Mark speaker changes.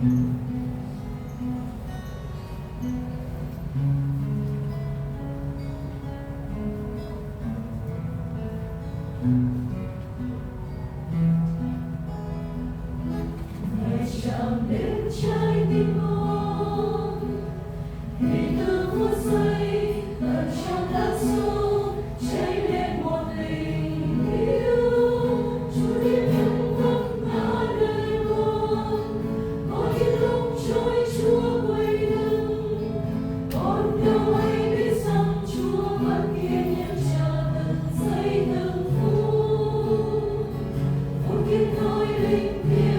Speaker 1: Hãy chạm đến trái tim con, thì từ phút giây tận trong đất sâu cháy lên một tình yêu. Chúa đến những vấp ngã đời con những lúc trôi Chúa quay lưng, con đâu hay biết rằng Chúa vẫn kiên nhẫn chờ từng giây từng phút. Phút kiếp tôi linh thiêng